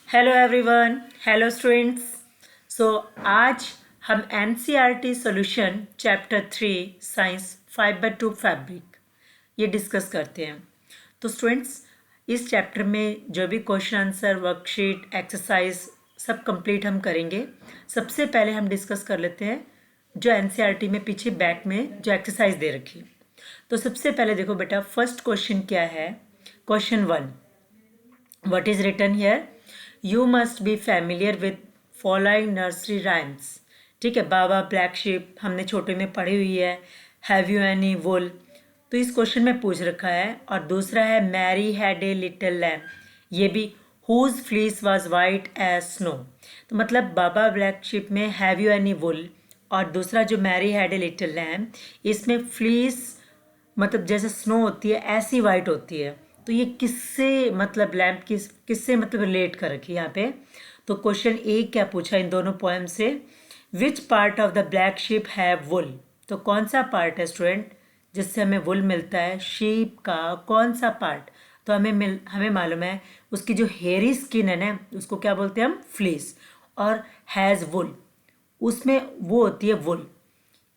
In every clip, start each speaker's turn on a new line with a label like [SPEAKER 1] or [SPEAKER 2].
[SPEAKER 1] Hello everyone, hello students. So आज हम NCERT solution chapter 3 science 5/2 fabric ये discuss करते हैं। तो स्टूडेंट्स, इस चैप्टर में जो भी क्वेश्चन आंसर वर्कशीट एक्सरसाइज सब कंप्लीट हम करेंगे। सबसे पहले हम डिस्कस कर लेते हैं जो एनसीईआरटी में पीछे बैक में जो एक्सरसाइज दे रखी है। तो सबसे पहले देखो बेटा, फर्स्ट क्वेश्चन क्या है। Question 1, what is written here? You must be familiar with following nursery rhymes. ठीक है, बाबा ब्लैक शिप हमने छोटे में पढ़ी हुई है। हैव यू एनी वुल, तो इस क्वेश्चन में पूछ रखा है। और दूसरा है Mary had a little lamb, ये भी whose fleece was white as snow. तो मतलब बाबा ब्लैक शिप में हैव यू एनी वुल, और दूसरा जो Mary had a little lamb, इसमें फ्लीस मतलब जैसे स्नो होती है ऐसी वाइट होती है। तो ये किससे मतलब लैम्प किससे मतलब रिलेट कर रखी है यहाँ पे। तो क्वेश्चन ए क्या पूछा इन दोनों पोएम से, which part of the black sheep have wool. तो कौन सा पार्ट है स्टूडेंट जिससे हमें वुल मिलता है, शीप का कौन सा पार्ट। तो हमें मालूम है उसकी जो हेयरी स्किन है ना, उसको क्या बोलते हैं हम, फ्लीस। और हैज़ वुल, उसमें वो होती है वुल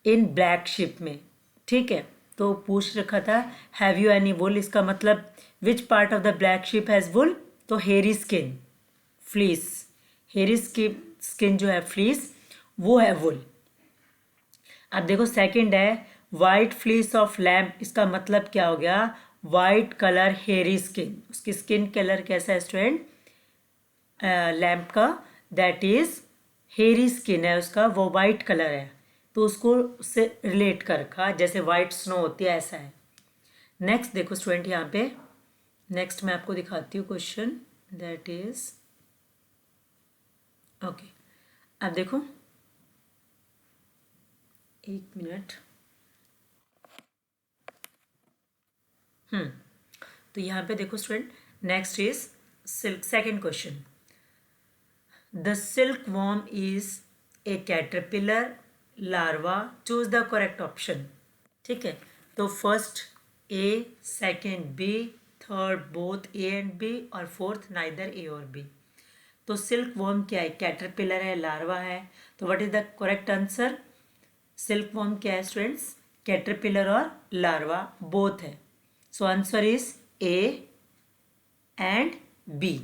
[SPEAKER 1] इन ब्लैक शिप में। ठीक है, तो पूछ रखा था हैव यू एनी वुल, इसका मतलब which part of the black sheep has wool. तो हेरी स्किन, फ्लीस, हेरी स्किन जो है फ्लीस, वो है वुल। अब देखो सेकंड है वाइट फ्लीस ऑफ लैम्प, इसका मतलब क्या हो गया, वाइट कलर हेरी स्किन। उसकी स्किन कलर कैसा है स्टूडेंट, लैम्प का, दैट इज हेरी स्किन है उसका, वो वाइट कलर है। तो उसको उससे रिलेट कर रखा, जैसे वाइट स्नो होती है ऐसा है। नेक्स्ट देखो स्टूडेंट, यहाँ पे नेक्स्ट मैं आपको दिखाती हूँ क्वेश्चन, दैट इज ओके। अब देखो एक मिनट। तो यहाँ पे देखो student, next is silk, second question. The silkworm is a caterpillar larva, choose the correct option. ठीक है, तो first A, second B, third both A and B, और फोर्थ नाइदर ए और बी। तो सिल्क वॉर्म क्या है, caterpillar है, larva है। तो what is the correct answer, silk worm क्या है स्टूडेंट्स, कैटरपिलर और लार्वा बोथ है। So answer is A and B,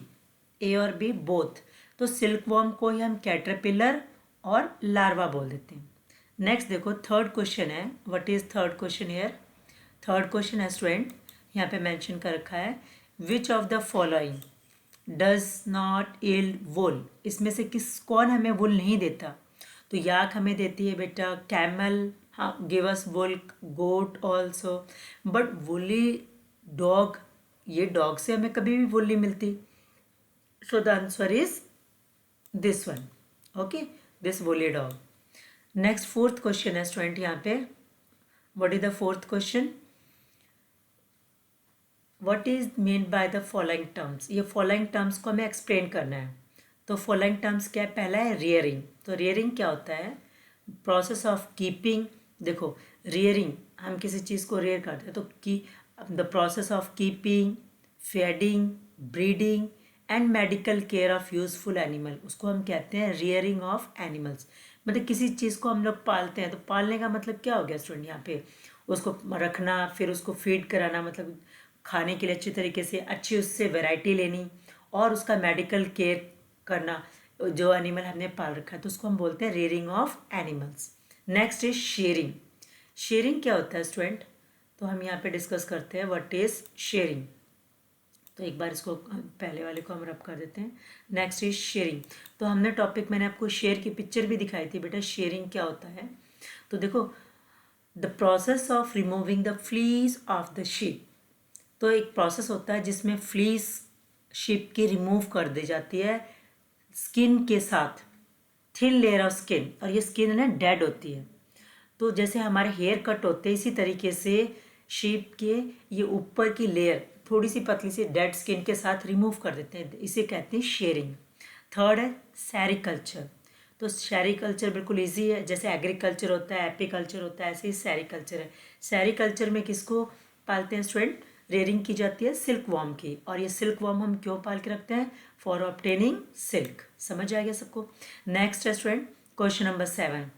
[SPEAKER 1] A और बी बोथ। तो सिल्क वॉर्म को ही हम कैटरपिलर और लार्वा बोल देते हैं। नेक्स्ट देखो थर्ड क्वेश्चन है, what is third question here. Third question है स्टूडेंट, यहाँ पे मेंशन कर रखा है which of the following does not yield wool, इसमें से कौन हमें वुल नहीं देता। तो याक हमें देती है बेटा, कैमल हाँ give us wool, goat also, but woolly dog, ये डॉग से हमें कभी भी वुल नहीं मिलती। So the answer is this one, okay, this woolly dog. Next fourth question है स्टूडेंट, यहाँ पे what is the fourth question, what is mean by the following terms. ये फॉलोइंग टर्म्स को हमें एक्सप्लेन करना है। तो फॉलोइंग टर्म्स क्या है, पहला है रियरिंग। तो रियरिंग क्या होता है, प्रोसेस ऑफ कीपिंग। देखो रियरिंग, हम किसी चीज़ को रेयर करते हैं तो की the process of keeping, feeding, breeding and medical care of useful animal, उसको हम कहते हैं रियरिंग ऑफ एनिमल्स। मतलब किसी चीज़ को हम लोग पालते हैं, तो पालने का मतलब क्या हो गया स्टूडेंट, यहाँ पे उसको रखना, फिर उसको फीड कराना, मतलब खाने के लिए अच्छी तरीके से अच्छी उससे वैरायटी लेनी, और उसका मेडिकल केयर करना। जो एनिमल हमने पाल रखा है तो उसको हम बोलते हैं rearing of animals. Next is sharing. Sharing क्या होता है स्टूडेंट, तो हम यहाँ पे डिस्कस करते हैं व्हाट इज शेयरिंग। तो एक बार इसको पहले वाले को हम रब कर देते हैं। Next is sharing. तो हमने टॉपिक, मैंने आपको शेयर की पिक्चर भी दिखाई थी बेटा, शेयरिंग क्या होता है। तो देखो the process of removing the fleece of the sheep. तो एक प्रोसेस होता है जिसमें फ्लीस शीप की रिमूव कर दी जाती है स्किन के साथ, थिन लेयर ऑफ स्किन, और ये स्किन ना डेड होती है। तो जैसे हमारे हेयर कट होते हैं इसी तरीके से शीप के ये ऊपर की लेयर थोड़ी सी पतली सी डेड स्किन के साथ रिमूव कर देते हैं, इसे कहते हैं शेयरिंग। थर्ड है सेरिकल्चर। तो सेरिकल्चर बिल्कुल इजी है, जैसे एग्रीकल्चर होता है, एपीकल्चर होता है, ऐसे ही सेरिकल्चर है। सेरिकल्चर में किसको पालते हैं स्टूडेंट, रेयरिंग की जाती है सिल्क वॉर्म की, और ये सिल्क वॉर्म हम क्यों पाल के रखते हैं? For obtaining silk. समझ आ गया सबको? नेक्स्ट है स्टूडेंट क्वेश्चन नंबर 7।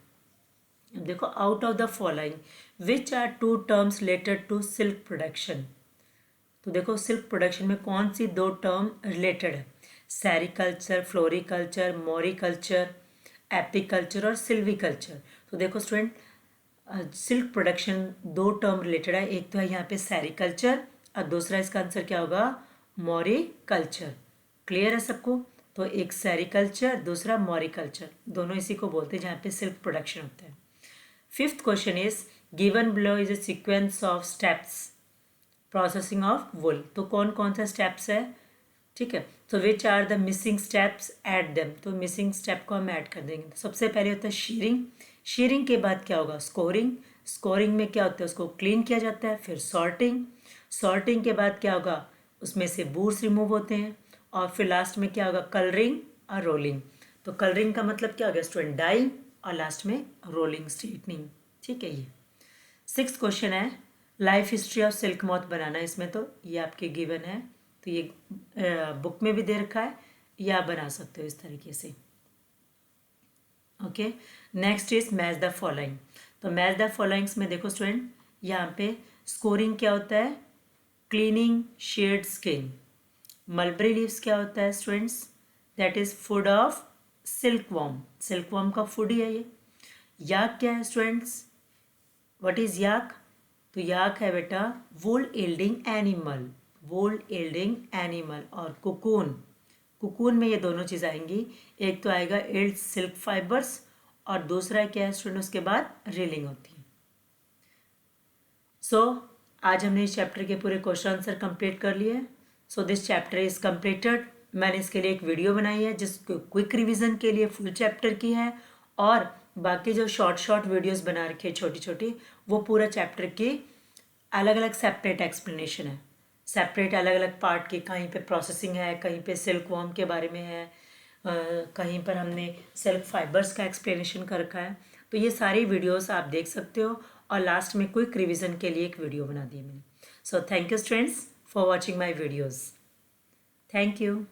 [SPEAKER 1] देखो, out of the following which are two terms related to silk production. तो देखो, सिल्क प्रोडक्शन में कौन सी दो टर्म रिलेटेड है? सेरिकल्चर, फ्लोरिकल्चर, मोरिकल्चर, एपिकल्चर और सिल्वीकल्चर। तो देखो स्टूडेंट, सिल्क प्रोडक्शन दो टर्म रिलेटेड है। एक तो है यहाँ पे सेरिकल्चर और दूसरा इसका आंसर क्या होगा? मोरिकल्चर। क्लियर है सबको? तो एक सेरिकल्चर, दूसरा मोरिकल्चर, दोनों इसी को बोलते हैं जहाँ पे सिल्क प्रोडक्शन होता है। Fifth question is given below is a sequence of steps processing of wool. तो कौन कौन सा स्टेप्स है? ठीक है, तो which are the missing steps, add them. तो मिसिंग स्टेप को हम ऐड कर देंगे। तो सबसे पहले होता है शीयरिंग। शीयरिंग के बाद क्या होगा? स्कोरिंग। स्कोरिंग में क्या होता है? उसको क्लीन किया जाता है। फिर सॉर्टिंग। सॉर्टिंग के बाद क्या होगा? उसमें से बूर्स रिमूव होते हैं। और फिर लास्ट में क्या होगा? कलरिंग और रोलिंग। तो कलरिंग का मतलब क्या हो गया स्टूडेंट? डाइंग। और लास्ट में रोलिंग, स्ट्रेटनिंग। ठीक है। ये 6th क्वेश्चन है life history of silk moth बनाना। इसमें तो ये आपके गिवन है, तो ये बुक में भी दे रखा है, या आप बना सकते हो इस तरीके से। Okay, next is match the following. तो मैच द फॉलोइंग्स में देखो स्टूडेंट, यहाँ पे स्कोरिंग क्या होता है? Cleaning shed skin. Mulberry leaves क्या होता है students? That is food of silkworm. Silkworm का फूड ही है ये। याक क्या है स्टूडेंट्स? व्हाट इज याक? तो याक है बेटा वुल यील्डिंग एनिमल। वुल यील्डिंग एनिमल। और कुकून, कुकून में ये दोनों चीज़ आएंगी। एक तो आएगा यील्ड सिल्क फाइबर्स, और दूसरा क्या है स्टूडेंट? उसके बाद रीलिंग होती है। सो आज हमने इस चैप्टर के पूरे क्वेश्चन आंसर कंप्लीट कर लिए। So this chapter is completed. मैंने इसके लिए एक वीडियो बनाई है जिसको क्विक रिवीजन के लिए फुल चैप्टर की है, और बाकी जो शॉर्ट शॉर्ट वीडियोस बना रखी है छोटी छोटी, वो पूरा चैप्टर की अलग अलग सेपरेट एक्सप्लेनेशन है। सेपरेट अलग अलग पार्ट की, कहीं पे प्रोसेसिंग है, कहीं पे सिल्क वॉर्म के बारे में है, कहीं पर हमने सिल्क फाइबर्स का एक्सप्लेनेशन कर रखा है। तो ये सारी वीडियोस आप देख सकते हो, और लास्ट में क्विक रिवीजन के लिए एक वीडियो बना दी मैंने। So thank you students for watching my videos. Thank you.